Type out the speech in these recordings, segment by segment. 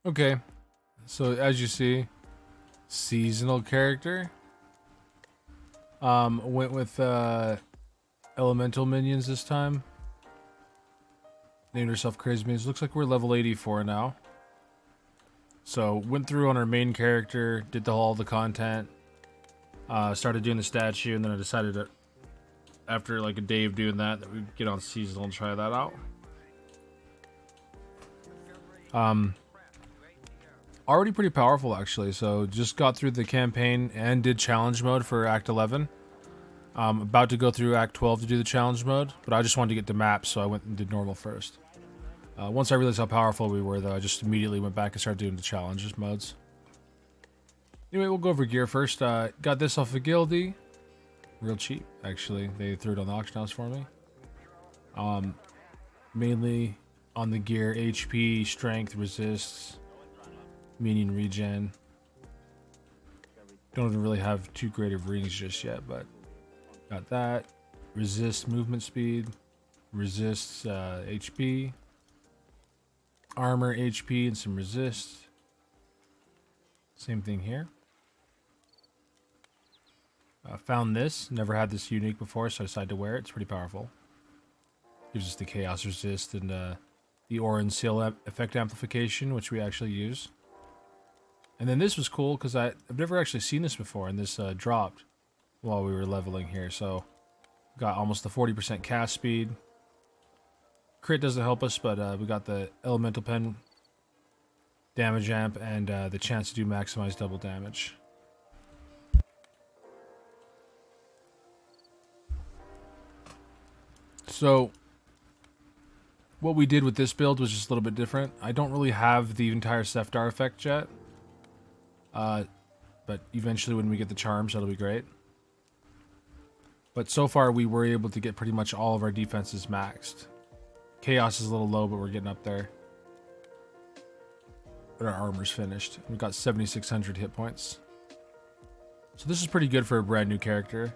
Okay, so as you see, seasonal character. Went with elemental minions this time. Named herself Crazy Minions. Looks like we're level 84 now. So went through on our main character, did all the content, started doing the statue, and then I decided that after like a day of doing that we'd get on seasonal and try that out. Already pretty powerful actually. So just got through the campaign and did challenge mode for Act 11. About to go through Act 12 to do the challenge mode, but I just wanted to get the map, so I went and did normal first. Once I realized how powerful we were, though, I just immediately went back and started doing the challenges modes. Anyway, we'll go over gear first. Got this off of Guildy. Real cheap, actually. They threw it on the auction house for me. Mainly on the gear, HP, strength, resists, minion regen. Don't even really have too great of rings just yet, but got that. Resist movement speed. Resists HP. Armor, HP, and some resist. Same thing here. Found this. Never had this unique before, so I decided to wear it. It's pretty powerful. Gives us the chaos resist and the aura and seal effect amplification, which we actually use. And then this was cool because I've never actually seen this before, and this dropped while we were leveling here. So got almost the 40% cast speed. Crit doesn't help us, but we got the elemental pen damage amp and the chance to do maximized double damage. So what we did with this build was just a little bit different. I don't really have the entire Sefdar effect yet. But eventually when we get the charms, that'll be great. But so far we were able to get pretty much all of our defenses maxed. Chaos is a little low, but we're getting up there. But our armor's finished. We've got 7,600 hit points. So this is pretty good for a brand new character.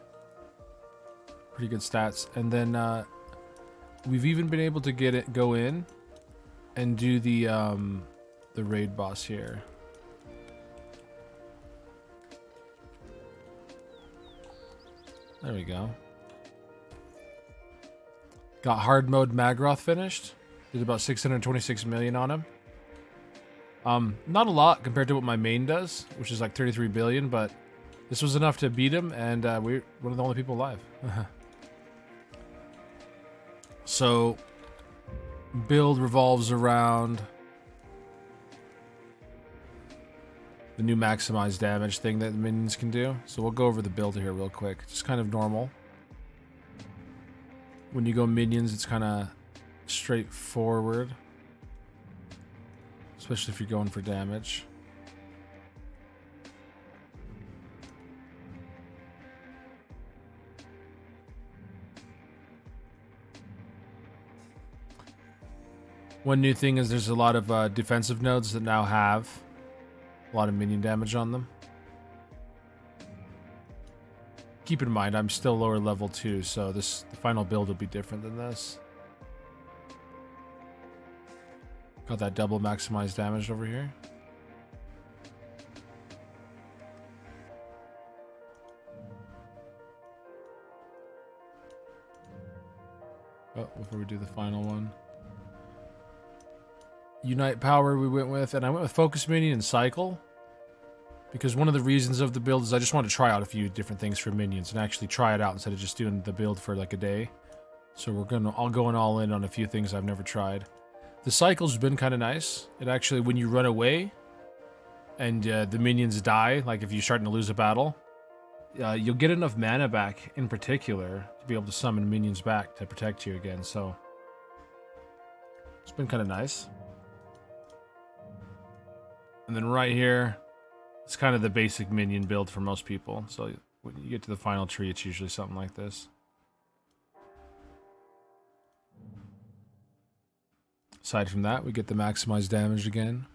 Pretty good stats. And then we've even been able to go in and do the raid boss here. There we go. Got hard mode Magroth finished. Did about 626 million on him. Not a lot compared to what my main does, which is like 33 billion, but this was enough to beat him, and we're one of the only people alive. So, build revolves around the new maximized damage thing that the minions can do. So we'll go over the build here real quick. Just kind of normal. When you go minions, it's kind of straightforward. Especially if you're going for damage. One new thing is there's a lot of defensive nodes that now have a lot of minion damage on them. Keep in mind, I'm still lower level 2, so the final build will be different than this. Got that double maximized damage over here. Oh, before we do the final one. Unite Power we went with, and I went with Focus Minion and Cycle. Because one of the reasons of the build is I just wanted to try out a few different things for minions and actually try it out instead of just doing the build for like a day. So we're going all in on a few things I've never tried. The cycle's been kind of nice. It actually, when you run away and the minions die, like if you're starting to lose a battle, you'll get enough mana back in particular to be able to summon minions back to protect you again. So it's been kind of nice. And then right here, it's kind of the basic minion build for most people. So when you get to the final tree, it's usually something like this. Aside from that, we get the maximized damage again.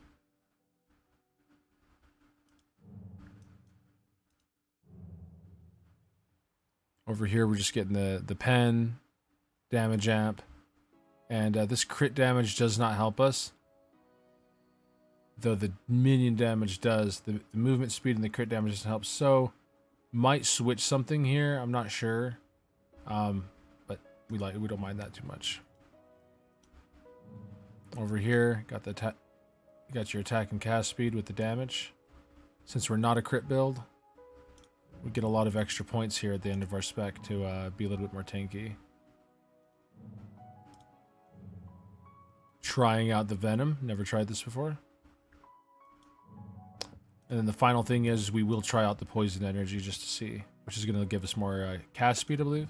Over here, we're just getting the pen, damage amp, and this crit damage does not help us. though the minion damage does. The movement speed and the crit damage doesn't help. So, might switch something here. I'm not sure. But we don't mind that too much. Over here, got your attack and cast speed with the damage. Since we're not a crit build, we get a lot of extra points here at the end of our spec to be a little bit more tanky. Trying out the Venom. Never tried this before. And then the final thing is we will try out the Poison Energy just to see, which is going to give us more cast speed, I believe.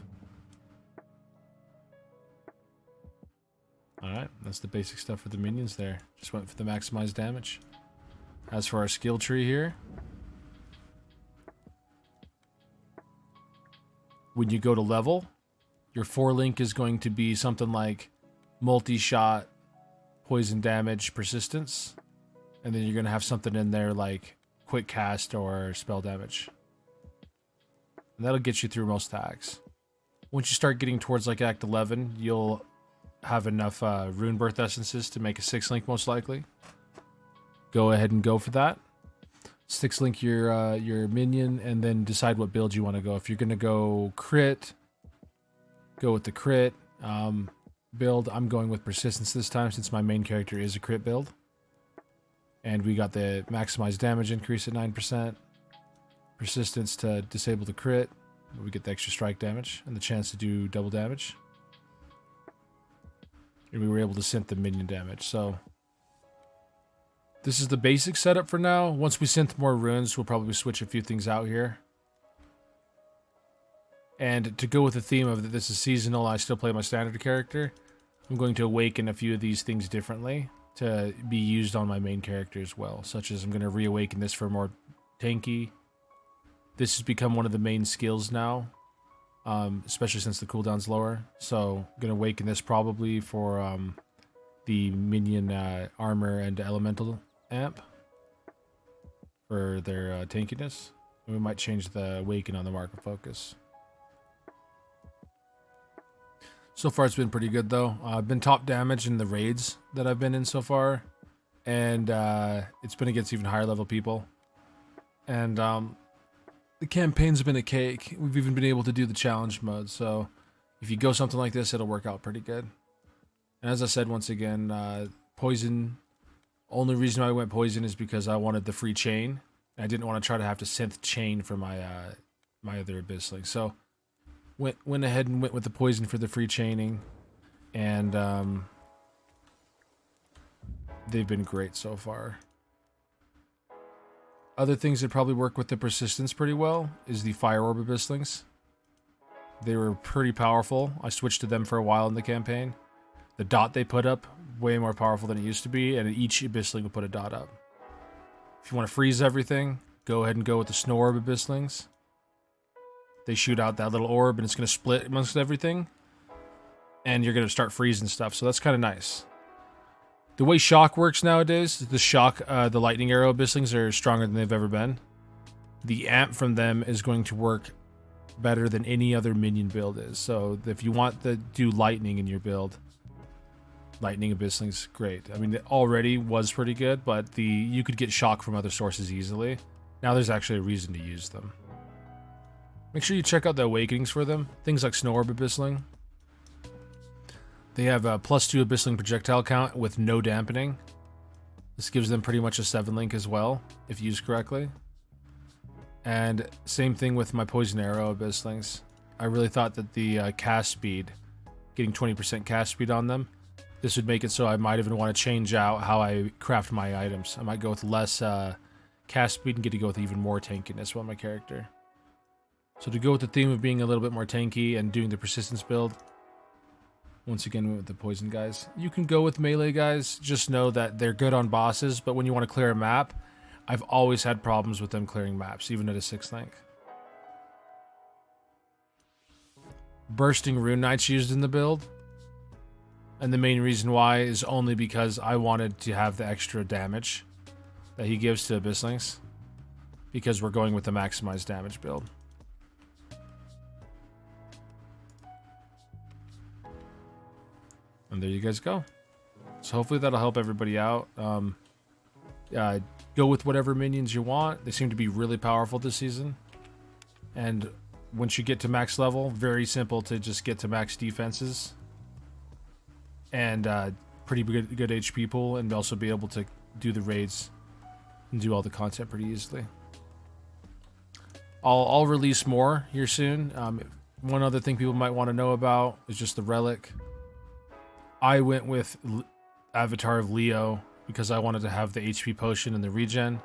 Alright, that's the basic stuff for the minions there. Just went for the maximized damage. As for our skill tree here, when you go to level, your 4-link is going to be something like multi-shot, poison damage, persistence. And then you're going to have something in there like quick cast or spell damage. And that'll get you through most attacks. Once you start getting towards like Act 11, you'll have enough Rune Birth Essences to make a 6-link most likely. Go ahead and go for that. 6-link your minion and then decide what build you want to go. If you're going to go crit, go with the crit build. I'm going with persistence this time since my main character is a crit build. And we got the maximized damage increase at 9%. Persistence to disable the crit. We get the extra strike damage and the chance to do double damage. And we were able to synth the minion damage. So this is the basic setup for now. Once we synth more runes, we'll probably switch a few things out here. And to go with the theme of that this is seasonal, I still play my standard character. I'm going to awaken a few of these things differently to be used on my main character as well. Such as I'm going to reawaken this for more tanky. This has become one of the main skills now. Especially since the cooldown's lower. So I'm going to awaken this probably for the minion armor and elemental amp for their tankiness. And we might change the awaken on the mark of focus. So far it's been pretty good though. I've been top damage in the raids that I've been in so far. And it's been against even higher level people. And the campaign's been a cake. We've even been able to do the challenge mode. So if you go something like this, it'll work out pretty good. And as I said, once again, poison. Only reason why I went poison is because I wanted the free chain. And I didn't want to try to have to synth chain for my my other Abysslings. So went ahead and went with the poison for the free chaining. And they've been great so far. Other things that probably work with the persistence pretty well is the Fire Orb Abysslings. They were pretty powerful. I switched to them for a while in the campaign. The dot they put up, way more powerful than it used to be, and each Abyssling will put a dot up. If you want to freeze everything, go ahead and go with the Snow Orb Abysslings. They shoot out that little orb and it's going to split amongst everything. And you're going to start freezing stuff, so that's kind of nice. The way shock works nowadays, the lightning arrow Abysslings are stronger than they've ever been. The amp from them is going to work better than any other minion build is. So if you want to do lightning in your build, lightning Abysslings, great. I mean, it already was pretty good, but you could get shock from other sources easily. Now there's actually a reason to use them. Make sure you check out the awakenings for them. Things like Snow Orb Abyssling. They have a +2 Abyssling projectile count with no dampening. This gives them pretty much a 7-link as well, if used correctly. And same thing with my Poison Arrow Abysslings. I really thought that the cast speed, getting 20% cast speed on them, this would make it so I might even want to change out how I craft my items. I might go with less cast speed and get to go with even more tankiness on my character. So to go with the theme of being a little bit more tanky and doing the persistence build, once again with the poison guys. You can go with melee guys, just know that they're good on bosses, but when you want to clear a map, I've always had problems with them clearing maps, even at a 6th-link. Bursting Rune Knight's used in the build, and the main reason why is only because I wanted to have the extra damage that he gives to Abysslings, because we're going with the maximized damage build. And there you guys go. So hopefully that'll help everybody out. Go with whatever minions you want. They seem to be really powerful this season. And once you get to max level, very simple to just get to max defenses. And pretty good HP pool, and also be able to do the raids and do all the content pretty easily. I'll release more here soon. One other thing people might want to know about is just the relic. I went with Avatar of Leo because I wanted to have the HP potion and the regen.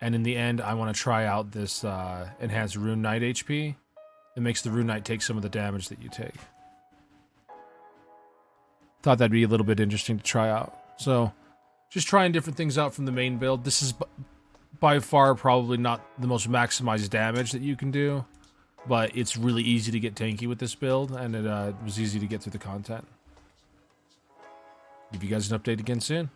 And in the end, I want to try out this enhanced Rune Knight HP. It makes the Rune Knight take some of the damage that you take. Thought that'd be a little bit interesting to try out. So, just trying different things out from the main build. This is by far probably not the most maximized damage that you can do, but it's really easy to get tanky with this build, and it was easy to get through the content. Give you guys an update again soon.